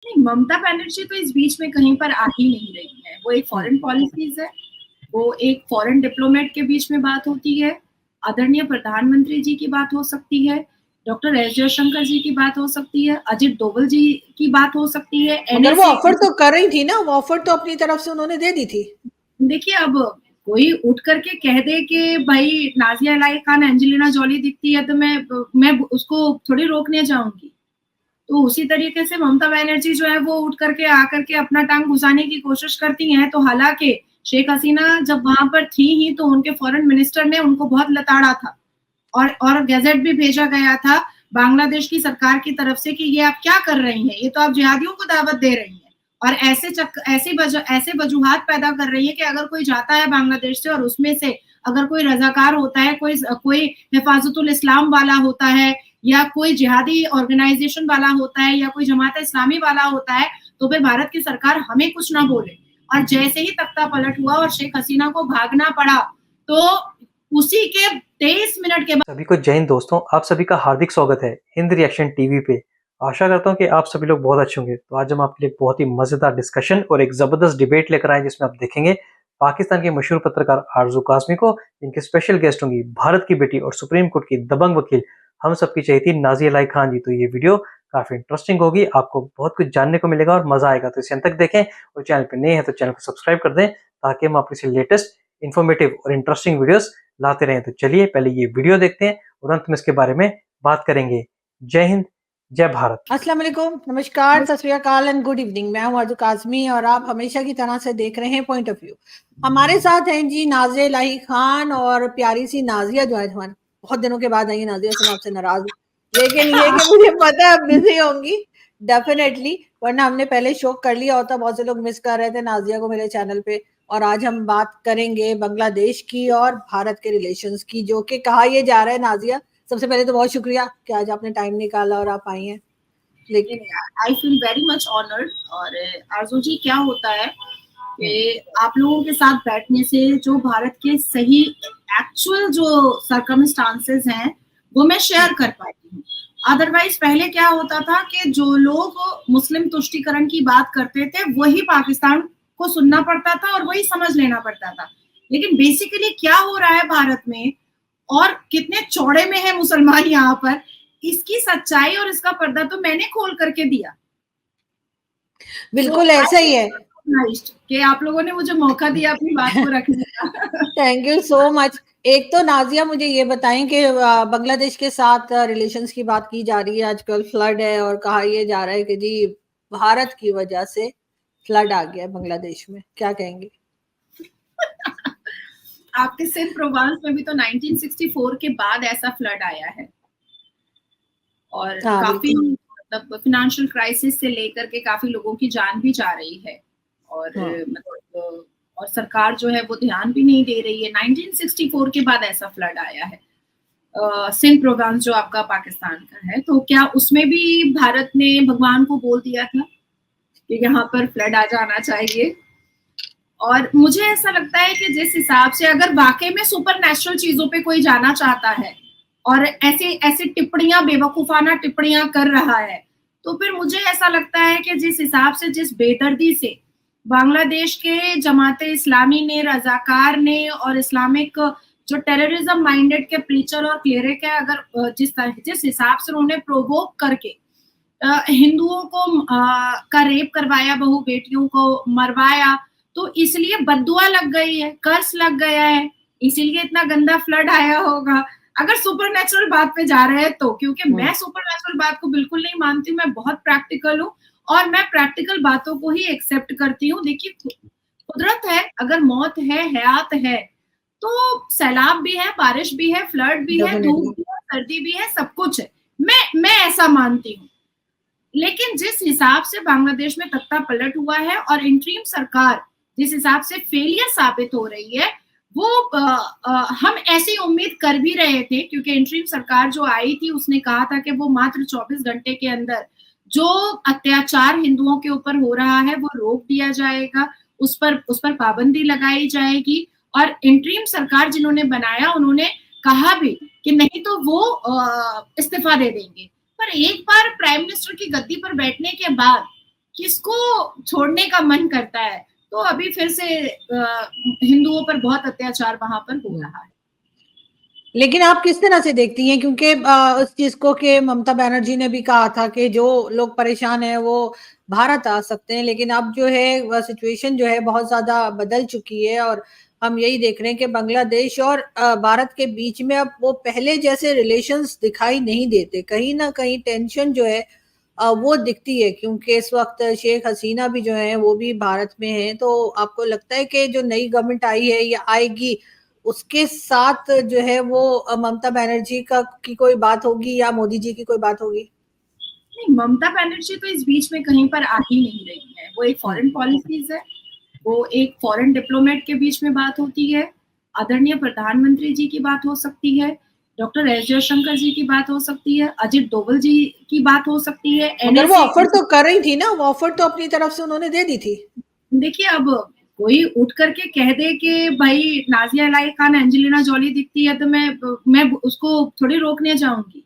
नहीं, ममता बनर्जी तो इस बीच में कहीं पर आ ही नहीं रही है। वो एक फॉरेन पॉलिसीज है, वो एक फॉरेन डिप्लोमेट के बीच में बात होती है, आदरणीय प्रधानमंत्री जी की बात हो सकती है, डॉक्टर एस जयशंकर जी की बात हो सकती है, अजित डोभाल जी की बात हो सकती है। मगर वो ऑफर तो कर रही थी ना, वो ऑफर तो अपनी तरफ से उन्होंने दे दी थी। देखिए, अब कोई उठ करके कह दे कि भाई नाजिया इलाही खान एंजेलिना जॉली दिखती है तो मैं उसको थोड़ी रोकने जाऊंगी। तो उसी तरीके से ममता बनर्जी जो है वो उठ करके आकर के अपना टांग घुसाने की कोशिश करती हैं। तो हालांकि शेख हसीना जब वहां पर थी ही तो उनके फॉरेन मिनिस्टर ने उनको बहुत लताड़ा था और गैजेट भी भेजा गया था बांग्लादेश की सरकार की तरफ से कि ये आप क्या कर रही हैं, ये तो आप जिहादियों को दावत दे रही हैं और ऐसे वजूहात पैदा कर रही है कि अगर कोई जाता है बांग्लादेश से और उसमें से अगर कोई रजाकार होता है, कोई हिफाजतुल इस्लाम वाला होता है या कोई जिहादी ऑर्गेनाइजेशन वाला होता है या कोई जमात इस्लामी वाला होता है, तो फिर भारत की सरकार हमें कुछ ना बोले। और जैसे ही तख्ता पलट हुआ और शेख हसीना को भागना पड़ा, तो उसी के 23 मिनट के बाद सभी को जय हिंद दोस्तों, आप सभी का हार्दिक स्वागत है हिंद रिएक्शन टीवी पे। आशा करता हूँ कि आप सभी लोग बहुत अच्छे होंगे। तो आज हम आपके लिए बहुत ही मजेदार डिस्कशन और एक जबरदस्त डिबेट लेकर आए, जिसमें आप देखेंगे पाकिस्तान के मशहूर पत्रकार आरजू कासमी को, इनके स्पेशल गेस्ट होंगी भारत की बेटी और सुप्रीम कोर्ट की दबंग वकील हम सबकी चहेती नाजिया इलाही खान जी। तो ये वीडियो काफी इंटरेस्टिंग होगी, आपको बहुत कुछ जानने को मिलेगा और मजा आएगा। तो इसे अंत तक देखें और चैनल पे नए हैं तो चैनल को सब्सक्राइब कर दें, ताकि हम आपके लेटेस्ट इन्फॉर्मेटिव और इंटरेस्टिंग वीडियोस लाते रहें। तो चलिए पहले ये वीडियो देखते हैं और अंत में इसके बारे में बात करेंगे। जय हिंद, जय भारत। अस्सलाम वालेकुम, नमस्कार, सत श्री अकाल एंड गुड इवनिंग। मैं हूं आरजू कासमी और आप हमेशा की तरह से देख रहे हैं पॉइंट ऑफ व्यू। हमारे साथ हैं जी नाजिया इलाही खान और प्यारी सी नाजिया जो है हमारे बहुत दिनों के बाद आई है। नाजिया से मैं आपसे नाराज हूँ, लेकिन ये कि मुझे पता है आप बिजी होंगी डेफिनेटली, वरना हमने पहले शो कर लिया होता। बहुत से लोग मिस कर रहे थे नाजिया को मेरे चैनल पे। और आज हम बात करेंगे बांग्लादेश की और भारत के रिलेशंस की, जो कि कहा यह जा रहा है। नाजिया, सबसे पहले तो बहुत शुक्रिया कि आज आपने टाइम निकाला और आप आई हैं। I feel very much honoured. और आरजू जी, क्या होता है कि आप लोगों के साथ बैठने से जो भारत के सही एक्चुअल जो सर्कमस्टांसेस हैं वो मैं शेयर कर पाती हूँ। अदरवाइज पहले क्या होता था कि जो लोग मुस्लिम तुष्टीकरण की बात करते थे वही पाकिस्तान को सुनना पड़ता था और वही समझ लेना पड़ता था। लेकिन बेसिकली क्या हो रहा है भारत में और कितने चौड़े में है मुसलमान यहाँ पर, इसकी सच्चाई और इसका पर्दा तो मैंने खोल करके दिया। बिल्कुल ऐसा ही है कि आप लोगों ने मुझे मौका दिया अपनी बात को रखने का। Thank you so much. एक तो नाजिया मुझे ये बताएं कि बांग्लादेश के साथ रिलेशंस की बात की जा रही है, आजकल फ्लड है और कहा यह जा रहा है कि जी भारत की वजह से फ्लड आ गया बांग्लादेश में, क्या कहेंगे? आपके सिंध प्रोवांस में भी तो 1964 के बाद ऐसा फ्लड आया है और काफी मतलब फिनेंशियल क्राइसिस से लेकर के काफी लोगों की जान भी जा रही है और मतलब और सरकार जो है वो ध्यान भी नहीं दे रही है। 1964 के बाद ऐसा फ्लड आया है सिंध प्रोवांस जो आपका पाकिस्तान का है। तो क्या उसमें भी भारत ने भगवान को बोल दिया था कि यहाँ पर फ्लड आ जाना चाहिए? और मुझे ऐसा लगता है कि जिस हिसाब से अगर वाकई में सुपर नेचुरल चीजों पे कोई जाना चाहता है और ऐसी टिप्पणियां, बेवकूफाना टिप्पणियां कर रहा है, तो फिर मुझे ऐसा लगता है कि जिस हिसाब से, जिस बेदर्दी से बांग्लादेश के जमाते इस्लामी ने, रजाकार ने और इस्लामिक जो टेररिज्म माइंडेड के प्रीचर और क्लेरिक है, अगर जिस हिसाब से उन्होंने प्रोवोक करके हिंदुओं को का रेप करवाया, बहू बेटियों को मरवाया, तो इसलिए बद्दुआ लग गई है, कर्स लग गया है, इसीलिए इतना गंदा फ्लड आया होगा। अगर सुपरनेचुरल बात पे जा रहे हैं तो, क्योंकि मैं सुपरनेचुरल बात को बिल्कुल नहीं मानती हूँ, मैं बहुत प्रैक्टिकल हूँ और मैं प्रैक्टिकल बातों को ही एक्सेप्ट करती हूँ। देखिए, कुदरत है, अगर मौत है, हयात है, तो सैलाब भी है, बारिश भी है, फ्लड भी है, धूप भी है, सर्दी भी है, सब कुछ है। मैं ऐसा मानती हूँ। लेकिन जिस हिसाब से बांग्लादेश में तख्ता पलट हुआ है और इंटरिम सरकार जिस हिसाब से फेलियर साबित हो रही है, वो हम ऐसी उम्मीद कर भी रहे थे, क्योंकि इंटरिम सरकार जो आई थी उसने कहा था कि वो मात्र 24 घंटे के अंदर जो अत्याचार हिंदुओं के ऊपर हो रहा है वो रोक दिया जाएगा, उस पर पाबंदी लगाई जाएगी। और इंटरिम सरकार जिन्होंने बनाया उन्होंने कहा भी कि नहीं तो वो इस्तीफा दे देंगे। पर एक बार प्राइम मिनिस्टर की गद्दी पर बैठने के बाद किसको छोड़ने का मन करता है। तो अभी फिर से हिंदुओं पर बहुत अत्याचार वहां पर हो रहा है। लेकिन आप किस तरह से देखती हैं, क्योंकि उस चीज को कि ममता बनर्जी ने भी कहा था कि जो लोग परेशान हैं वो भारत आ सकते हैं, लेकिन अब जो है वह सिचुएशन जो है बहुत ज्यादा बदल चुकी है और हम यही देख रहे हैं कि बांग्लादेश और भारत के बीच में अब वो पहले जैसे रिलेशंस दिखाई नहीं देते, कहीं ना कहीं टेंशन जो है वो दिखती है, क्योंकि इस वक्त शेख हसीना भी जो है वो भी भारत में है। तो आपको लगता है कि जो नई गवर्नमेंट आई है या आएगी उसके साथ जो है वो ममता बनर्जी का की कोई बात होगी या मोदी जी की कोई बात होगी? नहीं, ममता बनर्जी तो इस बीच में कहीं पर आ ही नहीं रही है। वो एक फॉरेन पॉलिसीज है, वो एक फॉरेन डिप्लोमेट के बीच में बात होती है। आदरणीय प्रधानमंत्री जी की बात हो सकती है, डॉक्टर एस जयशंकर जी की बात हो सकती है, अजित डोवल जी की बात हो सकती है। अगर वो ऑफर तो कर रही थी ना, वो ऑफर तो अपनी तरफ से उन्होंने दे दी थी। देखिए, अब कोई उठ करके कह दे कि भाई नाजिया इलाही खान एंजेलिना जॉली दिखती है तो मैं उसको थोड़ी रोकने जाऊंगी।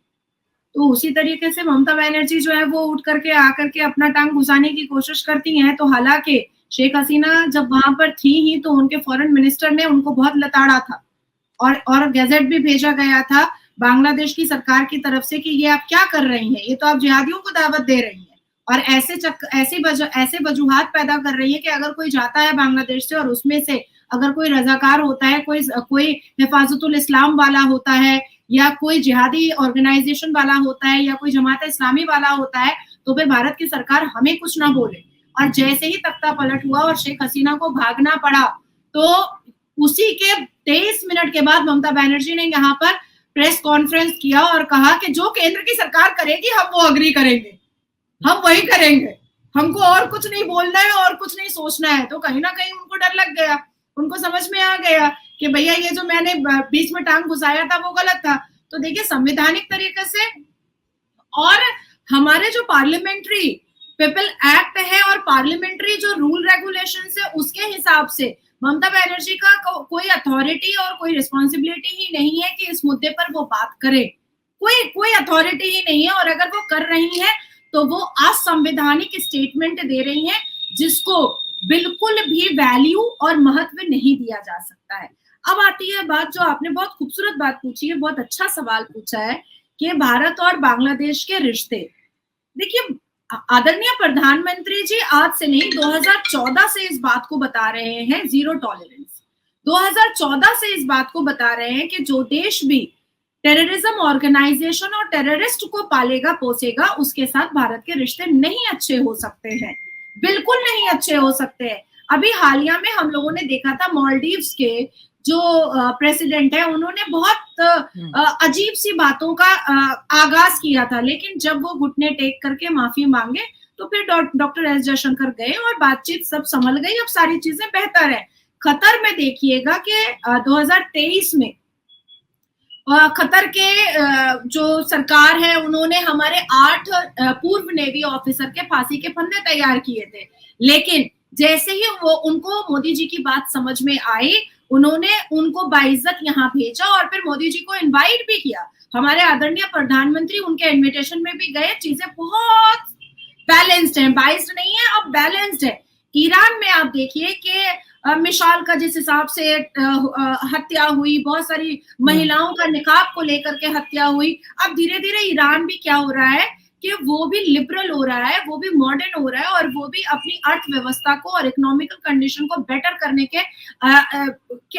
तो उसी तरीके से ममता बनर्जी जो है वो उठ करके आकर के अपना टांग घुसाने की कोशिश करती हैं। तो हालांकि शेख हसीना जब वहां पर थी ही तो उनके फॉरेन मिनिस्टर ने उनको बहुत लताड़ा था और गैजेट भी भेजा गया था बांग्लादेश की सरकार की तरफ से कि ये आप क्या कर रही हैं, ये तो आप जिहादियों को दावत दे रही हैं और ऐसे वजूहात पैदा कर रही है कि अगर कोई जाता है बांग्लादेश से और उसमें से अगर कोई रजाकार होता है, कोई हिफाजतुल इस्लाम वाला होता है या कोई जिहादी ऑर्गेनाइजेशन वाला होता है या कोई जमात इस्लामी वाला होता है, तो फिर भारत की सरकार हमें कुछ ना बोले। और जैसे ही तख्ता पलट हुआ और शेख हसीना को भागना पड़ा, तो उसी के 23 मिनट के बाद ममता बनर्जी ने यहाँ पर प्रेस कॉन्फ्रेंस किया और कहा कि जो केंद्र की सरकार करेगी हम वो अग्री करेंगे, हम वही करेंगे, हमको और कुछ नहीं बोलना है और कुछ नहीं सोचना है। तो कहीं ना कहीं उनको डर लग गया, उनको समझ में आ गया कि भैया ये जो मैंने बीच में टांग घुसाया था वो गलत था। तो देखिए, संवैधानिक तरीके से और हमारे जो पार्लियामेंट्री पीपल एक्ट है और पार्लियामेंट्री जो रूल रेगुलेशन है उसके हिसाब से ममता बनर्जी का कोई अथॉरिटी और कोई रिस्पॉन्सिबिलिटी ही नहीं है कि इस मुद्दे पर वो बात करे। कोई अथॉरिटी ही नहीं है और अगर वो कर रही है तो वो असंवैधानिक स्टेटमेंट दे रही है जिसको बिल्कुल भी वैल्यू और महत्व नहीं दिया जा सकता है। अब आती है बात जो आपने बहुत खूबसूरत बात पूछी है, बहुत अच्छा सवाल पूछा है कि भारत और बांग्लादेश के रिश्ते। देखिए, आदरणीय प्रधानमंत्री जी आज से नहीं 2014 से इस बात को बता रहे हैं, जीरो टॉलरेंस। 2014 से इस बात को बता रहे हैं कि जो देश भी टेररिज्म ऑर्गेनाइजेशन और टेररिस्ट को पालेगा पोसेगा उसके साथ भारत के रिश्ते नहीं अच्छे हो सकते हैं, बिल्कुल नहीं अच्छे हो सकते हैं। अभी हालिया में हम लोगों ने देखा था मालदीव्स के जो प्रेसिडेंट है उन्होंने बहुत अजीब सी बातों का आगाज किया था, लेकिन जब वो घुटने टेक करके माफी मांगे तो फिर डॉक्टर एस जयशंकर गए और बातचीत सब संभल गई, अब सारी चीजें बेहतर है। कतर में देखिएगा कि 2023 में कतर के जो सरकार है उन्होंने हमारे 8 पूर्व नेवी ऑफिसर के फांसी के फंदे तैयार किए थे, लेकिन जैसे ही वो उनको मोदी जी की बात समझ में आई उन्होंने उनको बाइज्जत यहाँ भेजा और फिर मोदी जी को इनवाइट भी किया। हमारे आदरणीय प्रधानमंत्री उनके इनविटेशन में भी गए। चीजें बहुत बैलेंस्ड है, बाइस्ड नहीं है, अब बैलेंस्ड है। ईरान में आप देखिए कि मिसाल का जिस हिसाब से हत्या हुई, बहुत सारी महिलाओं का निकाब को लेकर के हत्या हुई। अब धीरे धीरे ईरान भी क्या हो रहा है कि वो भी लिबरल हो रहा है, वो भी मॉडर्न हो रहा है और वो भी अपनी अर्थव्यवस्था को और इकोनॉमिकल कंडीशन को बेटर करने के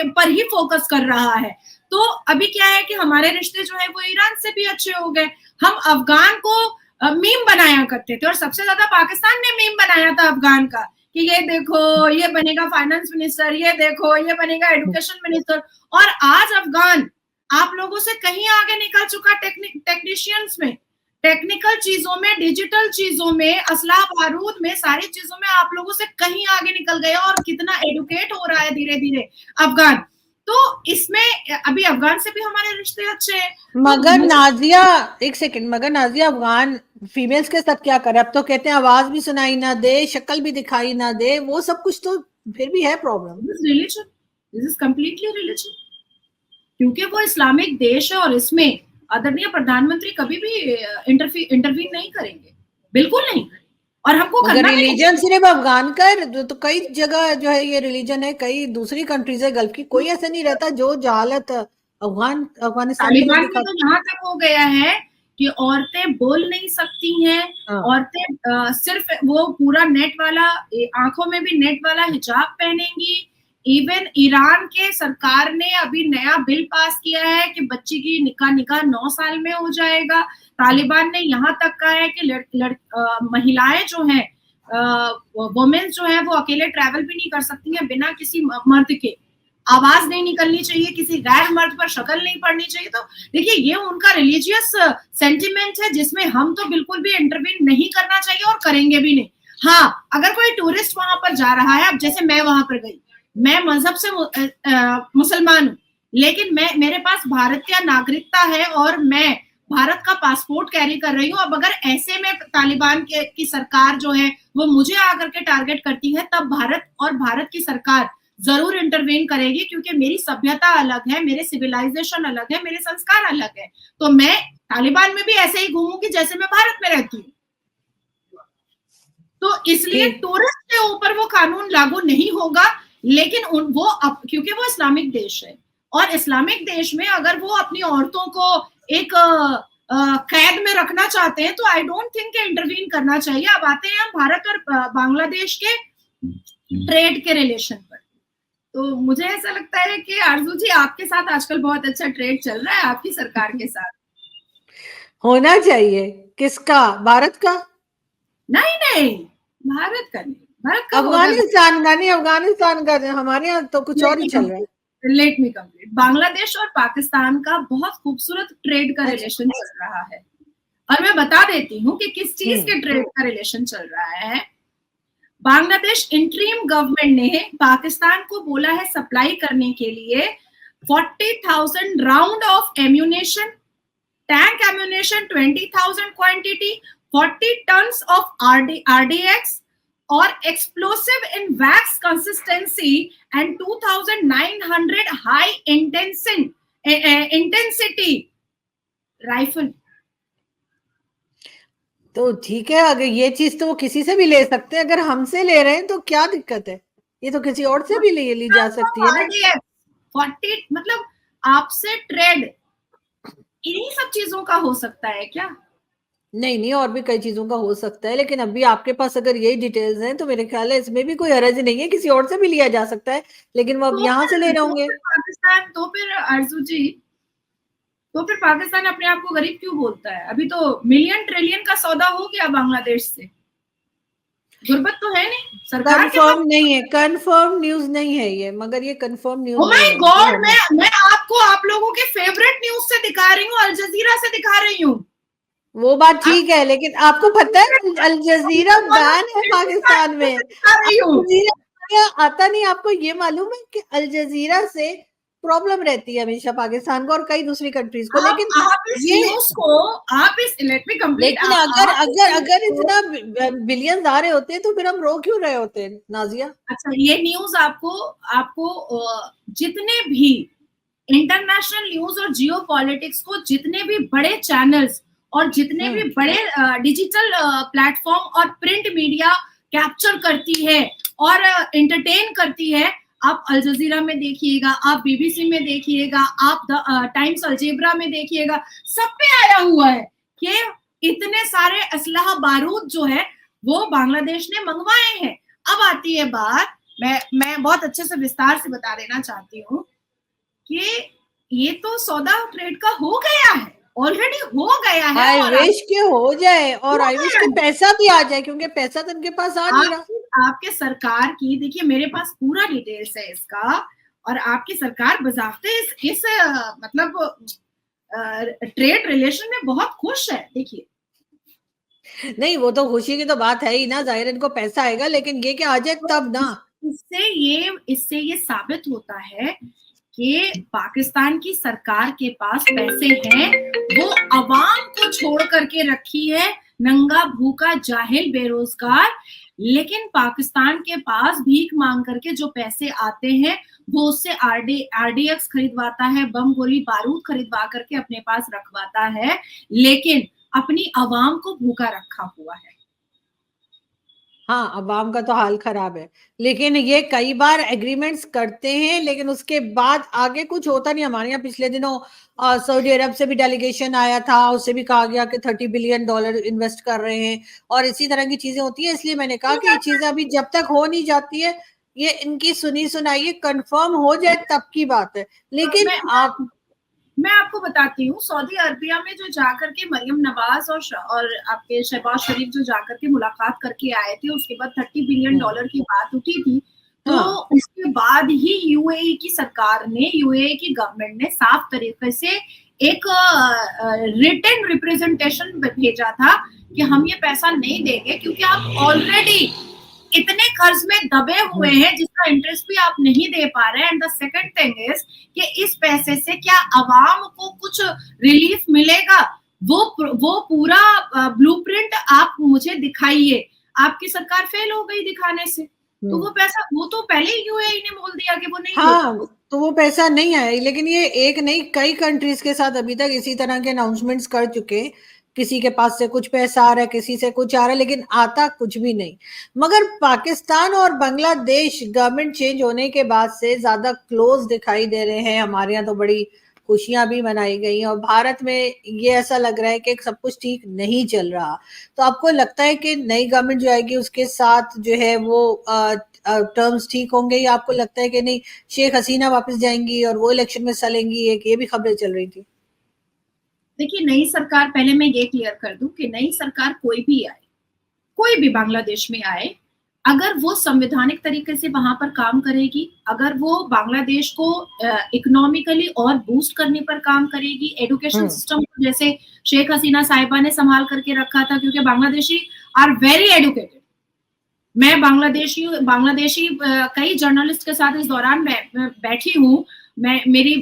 पर ही फोकस कर रहा है। तो अभी क्या है कि हमारे रिश्ते जो है वो ईरान से भी अच्छे हो गए। हम अफगान को मीम बनाया करते थे और सबसे ज्यादा पाकिस्तान ने मीम बनाया था अफगान का कि ये देखो ये बनेगा फाइनेंस मिनिस्टर, ये देखो ये बनेगा एजुकेशन मिनिस्टर। और आज अफगान आप लोगों से कहीं आगे निकल चुका टेक्नीशियंस में, टेक्निकल चीजों में, डिजिटल चीजों में, असलाह बारूद में, सारी चीजों में आप लोगों से कहीं आगे निकल गया और कितना एडुकेट हो रहा है धीरे धीरे अफगान। तो इसमें अभी अफगान से भी हमारे रिश्ते अच्छे हैं। मगर नाजिया, एक सेकंड, मगर नाजिया अफगान फीमेल्स के साथ क्या करे? अब तो कहते हैं आवाज भी सुनाई ना दे, शक्ल भी दिखाई ना दे, वो सब कुछ तो फिर भी है problem. Religion, this is completely religion, क्योंकि वो इस्लामिक देश है और इसमें आदरणीय प्रधानमंत्री कभी भी इंटरवीन नहीं करेंगे, बिल्कुल नहीं करेंगे। और हमको अगर करना भी नहीं रिलीजन सिर्फ अफगान का है तो कई जगह जो है ये रिलीजन है, कई दूसरी कंट्रीज है गल्फ की, कोई ऐसा नहीं रहता जो जहालत अफगानिस्तान की तरफ तालिबान में दिखाता। तो यहाँ तक हो गया है कि औरतें बोल नहीं सकती हैं। हाँ। औरतें सिर्फ वो पूरा नेट वाला, आंखों में भी नेट वाला हिजाब पहनेंगी। इवन ईरान के सरकार ने अभी नया बिल पास किया है कि बच्ची की निकाह 9 साल में हो जाएगा। तालिबान ने यहाँ तक कहा है कि महिलाएं जो हैं, वुमेन्स जो है वो अकेले ट्रैवल भी नहीं कर सकती हैं बिना किसी मर्द के। आवाज नहीं निकलनी चाहिए, किसी गैर मर्द पर शक्ल नहीं पड़नी चाहिए। तो देखिए, ये उनका रिलीजियस सेंटिमेंट है जिसमें हम तो बिल्कुल भी इंटरवीन नहीं करना चाहिए और करेंगे भी नहीं। हाँ, अगर कोई टूरिस्ट वहां पर जा रहा है, अब जैसे मैं वहां पर गई, मैं मजहब से मुसलमान हूँ, लेकिन मेरे पास भारतीय नागरिकता है और मैं भारत का पासपोर्ट कैरी कर रही हूँ। अब अगर ऐसे में तालिबान की सरकार जो है वो मुझे आकर के टारगेट करती है, तब भारत की सरकार जरूर इंटरवेन करेगी, क्योंकि मेरी सभ्यता अलग है, मेरे सिविलाइजेशन अलग है, मेरे संस्कार अलग है। तो मैं तालिबान में भी ऐसे ही घूमूंगी जैसे मैं भारत में रहती हूँ। तो इसलिए टूरिस्ट के ऊपर वो कानून लागू नहीं होगा, लेकिन क्योंकि वो इस्लामिक देश है, और इस्लामिक देश में अगर वो अपनी औरतों को एक कैद में रखना चाहते हैं तो आई डोंट थिंक इंटरवीन करना चाहिए। अब आते हैं हम भारत और बांग्लादेश के ट्रेड के रिलेशन पर। तो मुझे ऐसा लगता है कि आरजू जी, आपके साथ आजकल बहुत अच्छा ट्रेड चल रहा है, आपकी सरकार के साथ। होना चाहिए। किसका? भारत का? नहीं, भारत का नहीं। भारत का अफगानिस्तान का नहीं, अफगानिस्तान का। हमारे यहाँ तो कुछ और ही चल रहा है। Let me complete. बांग्लादेश और पाकिस्तान का बहुत खूबसूरत ट्रेड का रिलेशन चल रहा है, और मैं बता देती हूँ कि किस चीज के ट्रेड का रिलेशन चल रहा है। बांग्लादेश इंटरिम गवर्नमेंट ने पाकिस्तान को बोला है सप्लाई करने के लिए 40,000 round of ammunition, tank ammunition 20,000 quantity, 40 tons of RDX और explosive in wax consistency and 2,900 high intensity rifle. तो ठीक है, अगर ये चीज तो वो किसी से भी ले सकते हैं, अगर हमसे ले रहे हैं तो क्या दिक्कत है? ये तो किसी और से भी ली जा सकती है ना। 40 मतलब आपसे ट्रेड इन्हीं सब चीजों का हो सकता है क्या? नहीं, और भी कई चीजों का हो सकता है, लेकिन अभी आपके पास अगर यही डिटेल्स हैं तो मेरे ख्याल है इसमें भी कोई हर्ज नहीं है, किसी और से भी लिया जा सकता है, लेकिन वो अब यहाँ से ले रहे होंगे। पाकिस्तान तो फिर आरजू जी, तो फिर पाकिस्तान अपने आप को गरीब क्यों बोलता है? अभी तो मिलियन ट्रिलियन का सौदा हो गया बांग्लादेश से। गुर्बत तो है नहीं सरकार के पास। कंफर्म नहीं है, कंफर्म न्यूज नहीं है ये, मगर ये confirm news oh my God, मैं आपको आप लोगों के फेवरेट न्यूज से दिखा रही हूँ, अल जजीरा से दिखा रही हूँ। वो बात ठीक है, लेकिन आपको पता है अल जजीरा बैन है पाकिस्तान में। आता नहीं आपको ये मालूम है कि अल जजीरा से प्रॉब्लम रहती है हमेशा पाकिस्तान को और कई दूसरी कंट्रीज को, लेकिन लेट मी कंप्लीट। लेकिन अगर इतना बिलियंस आ रहे होते तो फिर हम रो क्यों रहे होते नाजिया? अच्छा, ये न्यूज आपको जितने भी इंटरनेशनल न्यूज और जियो पॉलिटिक्स को जितने भी बड़े चैनल्स और जितने भी बड़े डिजिटल प्लेटफॉर्म और प्रिंट मीडिया कैप्चर करती है और एंटरटेन करती है, आप अल जजीरा में देखिएगा, आप BBC में देखिएगा, आप टाइम्स अलजेब्रा में देखिएगा, सब पे आया हुआ है कि इतने सारे असलहा बारूद जो है वो बांग्लादेश ने मंगवाए हैं। अब आती है बात, मैं बहुत अच्छे से विस्तार से बता देना चाहती हूँ कि ये तो सौदा ट्रेड का हो गया है, ऑलरेडी हो गया है। आई विश के हो जाए, और आई विश के पैसा भी आ जाए, क्योंकि पैसा तो उनके पास आ नहीं रहा। आपके सरकार की, देखिए मेरे पास पूरा डिटेल्स है इसका, और आपकी सरकार बजाते इस मतलब ट्रेड रिलेशन में बहुत खुश है। देखिए, नहीं, वो तो खुशी की तो बात है ही ना, जाहिर इनको पैसा आएगा, लेकिन ये क्या आ जाए तब ना। इससे ये साबित होता है कि पाकिस्तान की सरकार के पास पैसे हैं, वो अवाम को छोड़ करके रखी है, नंगा भूखा जाहिल बेरोजगार। लेकिन पाकिस्तान के पास भीख मांग करके जो पैसे आते हैं वो उससे RDX खरीदवाता है, बम गोली बारूद खरीदवा करके अपने पास रखवाता है, लेकिन अपनी अवाम को भूखा रखा हुआ है। हाँ, अवाम का तो हाल खराब है, लेकिन ये कई बार एग्रीमेंट्स करते हैं लेकिन उसके बाद आगे कुछ होता नहीं। हमारे यहाँ पिछले दिनों सऊदी अरब से भी डेलीगेशन आया था, उससे भी कहा गया कि $30 बिलियन इन्वेस्ट कर रहे हैं और इसी तरह की चीजें होती हैं। इसलिए मैंने कहा कि ये चीजें अभी जब तक हो नहीं जाती है, ये इनकी सुनी सुनाई कंफर्म हो जाए तब की बात है। लेकिन मैं आपको बताती हूँ, सऊदी अरबिया में जो जाकर के मरियम नवाज और आपके शहबाज शरीफ जो जाकर के मुलाकात करके आए थे, उसके बाद $30 बिलियन की बात उठी थी। तो उसके बाद ही यूएई की सरकार ने, यूएई की गवर्नमेंट ने साफ तरीके से एक रिटन रिप्रेजेंटेशन भेजा था कि हम ये पैसा नहीं देंगे क्योंकि आप ऑलरेडी इतने कर्ज में दबे हुए हैं जिसका इंटरेस्ट भी आप नहीं दे पा रहे हैं। And the second thing is कि इस पैसे से क्या अवाम को कुछ रिलीफ मिलेगा, वो पूरा ब्लूप्रिंट आप मुझे दिखाइए। आपकी सरकार फेल हो गई दिखाने से, तो वो पैसा, वो तो पहले ही यूएई ने बोल दिया कि वो नहीं, हाँ, तो वो पैसा नहीं आया। लेकिन ये एक नहीं, कई कंट्रीज के साथ अभी तक इसी तरह के अनाउंसमेंट्स कर चुके, किसी के पास से कुछ पैसा आ रहा है, किसी से कुछ आ रहा है, लेकिन आता कुछ भी नहीं। मगर पाकिस्तान और बांग्लादेश गवर्नमेंट चेंज होने के बाद से ज्यादा क्लोज दिखाई दे रहे हैं। हमारे यहाँ तो बड़ी खुशियां भी मनाई गई और भारत में ये ऐसा लग रहा है कि सब कुछ ठीक नहीं चल रहा। तो आपको लगता है कि नई गवर्नमेंट जो आएगी उसके साथ जो है वो टर्म्स ठीक होंगे, या आपको लगता है कि नहीं शेख हसीना वापस जाएंगी और वो इलेक्शन में हिस्सा लेंगी? एक ये भी खबरें चल रही थी। देखिए, नई सरकार, पहले मैं ये क्लियर कर दूं कि नई सरकार कोई भी आए, कोई भी बांग्लादेश में आए, अगर वो संवैधानिक तरीके से वहां पर काम करेगी, अगर वो बांग्लादेश को इकोनॉमिकली और बूस्ट करने पर काम करेगी, एजुकेशन सिस्टम जैसे शेख हसीना साहिबा ने संभाल करके रखा था, क्योंकि बांग्लादेशी आर वेरी एडुकेटेड। मैं बांग्लादेशी कई जर्नलिस्ट के साथ इस दौरान बैठी हूँ, मेरी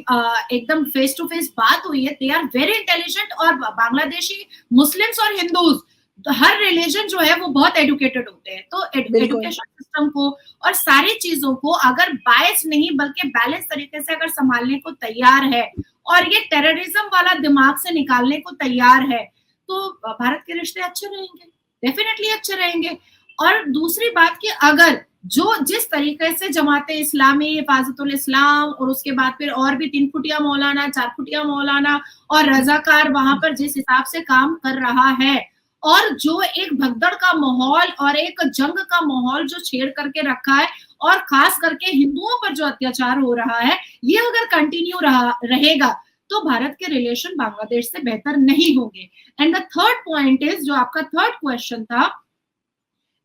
एकदम फेस टू फेस बात हुई है। दे आर वेरी इंटेलिजेंट, और बांग्लादेशी मुस्लिम्स और हिंदूज, तो हर रिलीजन जो है वो बहुत एडुकेटेड होते हैं। तो एजुकेशन सिस्टम को और सारी चीजों को अगर बायस नहीं बल्कि बैलेंस तरीके से अगर संभालने को तैयार है और ये टेररिज्म वाला दिमाग से निकालने को तैयार है, तो भारत के रिश्ते अच्छे रहेंगे, डेफिनेटली अच्छे रहेंगे। और दूसरी बात कि अगर जिस तरीके से जमाते इस्लामी, हिफाजतुल इस्लाम और उसके बाद फिर और भी 3 फुटिया मौलाना, 4 फुटिया मौलाना और रजाकार वहां पर जिस हिसाब से काम कर रहा है, और जो एक भगदड़ का माहौल और एक जंग का माहौल जो छेड़ करके रखा है, और खास करके हिंदुओं पर जो अत्याचार हो रहा है, ये अगर कंटिन्यू रहेगा तो भारत के रिलेशन बांग्लादेश से बेहतर नहीं होंगे। And the third point is, जो आपका थर्ड क्वेश्चन था,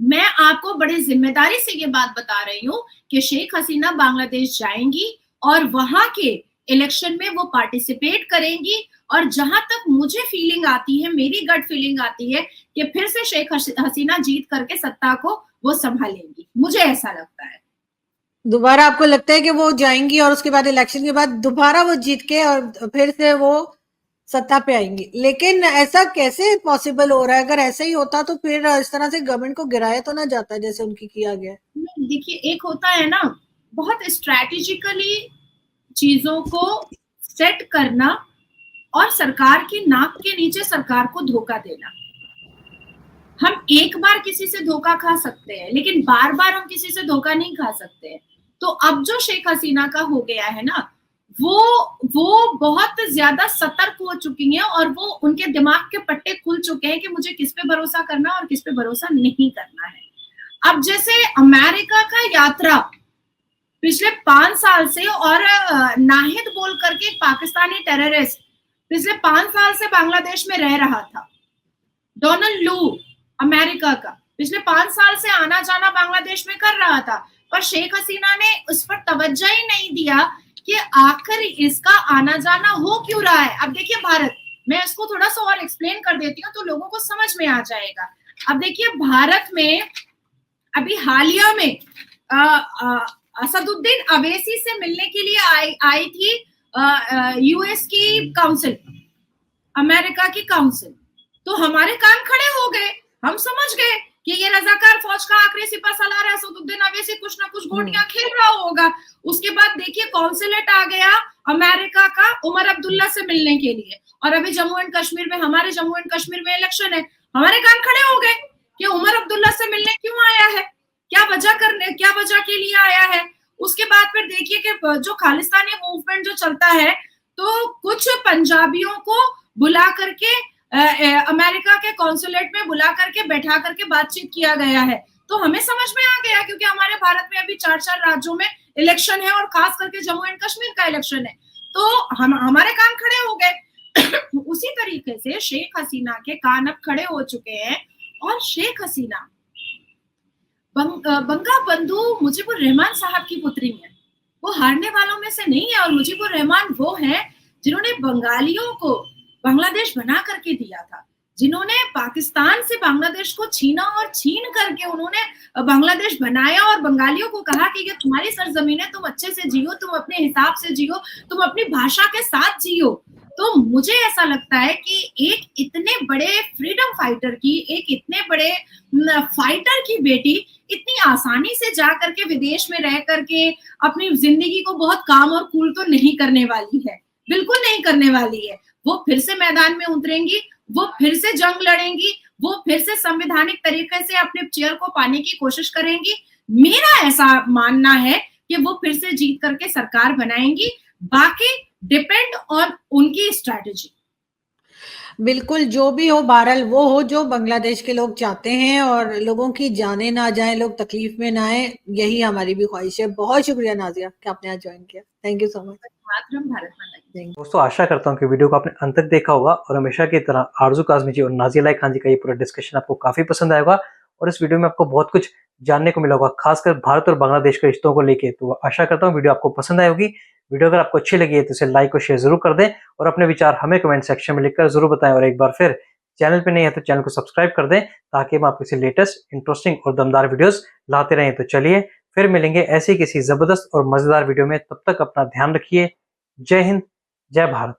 मैं आपको बड़ी जिम्मेदारी से ये बात बता रही हूँ कि शेख हसीना बांग्लादेश जाएंगी और वहां के इलेक्शन में वो पार्टिसिपेट करेंगी, और जहां तक मुझे फीलिंग आती है, मेरी गट फीलिंग आती है कि फिर से शेख हसीना जीत करके सत्ता को वो संभालेंगी, मुझे ऐसा लगता है। दोबारा आपको लगता है कि वो जाएंगी और उसके बाद इलेक्शन के बाद दोबारा वो जीत के और फिर से वो सत्ता पे आएंगी? लेकिन ऐसा कैसे पॉसिबल हो रहा है? अगर ऐसा ही होता तो फिर इस तरह से गवर्नमेंट को गिराया तो ना जाता जैसे उनकी किया गया। देखिए, एक होता है ना बहुत स्ट्रैटेजिकली चीजों को सेट करना और सरकार की नाक के नीचे सरकार को धोखा देना। हम एक बार किसी से धोखा खा सकते हैं, लेकिन बार बार हम किसी से धोखा नहीं खा सकते हैं। तो अब जो शेख हसीना का हो गया है ना, वो बहुत ज्यादा सतर्क हो चुकी हैं, और वो उनके दिमाग के पट्टे खुल चुके हैं कि मुझे किस पे भरोसा करना और किस पे भरोसा नहीं करना है। अब जैसे अमेरिका का यात्रा पिछले 5 साल से, और नाहिद बोल करके पाकिस्तानी टेररिस्ट पिछले 5 साल से बांग्लादेश में रह रहा था, डोनाल्ड लू अमेरिका का पिछले 5 साल से आना जाना बांग्लादेश में कर रहा था, पर शेख हसीना ने उस पर तवज्जो ही नहीं दिया कि आखिर इसका आना जाना हो क्यों रहा है। अब देखिए भारत, मैं इसको थोड़ा सा और एक्सप्लेन कर देती हूँ तो लोगों को समझ में आ जाएगा। अब देखिए, भारत में अभी हालिया में असदुद्दीन अवैसी से मिलने के लिए आई थी यूएस की काउंसिल, अमेरिका की काउंसिल। तो हमारे कान खड़े हो गए, हम समझ गए कि ये रजाकार फौज का आखिरी सिपा सलार है, असदुद्दीन अवैसी कुछ ना कुछ गोटियां खेल रहा होगा। उसके बाद देखिए कॉन्सुलेट आ गया अमेरिका का उमर अब्दुल्ला से मिलने के लिए, और अभी जम्मू एंड कश्मीर में, हमारे जम्मू एंड कश्मीर में इलेक्शन है, हमारे कान खड़े हो गए। कि उमर अब्दुल्ला से मिलने क्यों आया है, क्या वजह के लिए आया है। उसके बाद फिर देखिए कि जो खालिस्तानी मूवमेंट जो चलता है, तो कुछ पंजाबियों को बुला करके अमेरिका के कॉन्सुलेट में बुला करके बैठा करके बातचीत किया गया है। तो हमें समझ में आ गया, क्योंकि हमारे भारत में अभी 4-4 राज्यों में इलेक्शन है और खास करके जम्मू एंड कश्मीर का इलेक्शन है, तो हमारे कान खड़े हो गए। उसी तरीके से शेख हसीना के कान अब खड़े हो चुके हैं, और शेख हसीना बंगा बंधु मुजीबुर रहमान साहब की पुत्री है, वो हारने वालों में से नहीं है। और मुजीबुर रहमान वो है जिन्होंने बंगालियों को बांग्लादेश बना करके दिया था, जिन्होंने पाकिस्तान से बांग्लादेश को छीना और छीन करके उन्होंने बांग्लादेश बनाया और बंगालियों को कहा कि ये तुम्हारी सरजमीन है, तुम अच्छे से जियो, तुम अपने हिसाब से जियो, तुम अपनी भाषा के साथ जियो। तो मुझे ऐसा लगता है कि एक इतने बड़े फ्रीडम फाइटर की, एक इतने बड़े फाइटर की बेटी इतनी आसानी से जा करके विदेश में रह करके अपनी जिंदगी को बहुत काम और कूल तो नहीं करने वाली है, बिल्कुल नहीं करने वाली है। वो फिर से मैदान में उतरेंगी, वो फिर से जंग लड़ेंगी, वो फिर से संवैधानिक तरीके से अपने चेयर को पाने की कोशिश करेंगी। मेरा ऐसा मानना है कि वो फिर से जीत करके सरकार बनाएंगी, बाकी डिपेंड ऑन उनकी स्ट्रैटेजी। बिल्कुल, जो भी हो बहरहाल वो हो जो बांग्लादेश के लोग चाहते हैं, और लोगों की जाने ना जाए, लोग तकलीफ में ना आए, यही हमारी भी ख्वाहिश है। बहुत शुक्रिया नाजिया कि आपने आज ज्वाइन किया। Thank you so much. मातरम भारत माता की। दोस्तों, आशा करता हूँ कि वीडियो को आपने अंत तक देखा होगा और हमेशा की तरह आरजू काज़मी जी और नाज़िया इलाही खान जी का ये पूरा डिस्कशन आपको काफी पसंद आएगा और इस वीडियो में आपको बहुत कुछ जानने को मिला होगा, खासकर भारत और बांग्लादेश के रिश्तों को लेके। तो आशा करता हूँ वीडियो आपको पसंद आई होगी। वीडियो अगर आपको अच्छी लगी है तो इसे लाइक और शेयर जरूर कर दें और अपने विचार हमें कमेंट सेक्शन में लिखकर जरूर बताएं। और एक बार फिर चैनल पे नहीं है तो चैनल को सब्सक्राइब कर दें ताकि हम आपके लिए लेटेस्ट, इंटरेस्टिंग और दमदार वीडियोस लाते रहें। तो चलिए फिर मिलेंगे ऐसी किसी जबरदस्त और मजेदार वीडियो में। तब तक अपना ध्यान रखिए। जय हिंद, जय भारत।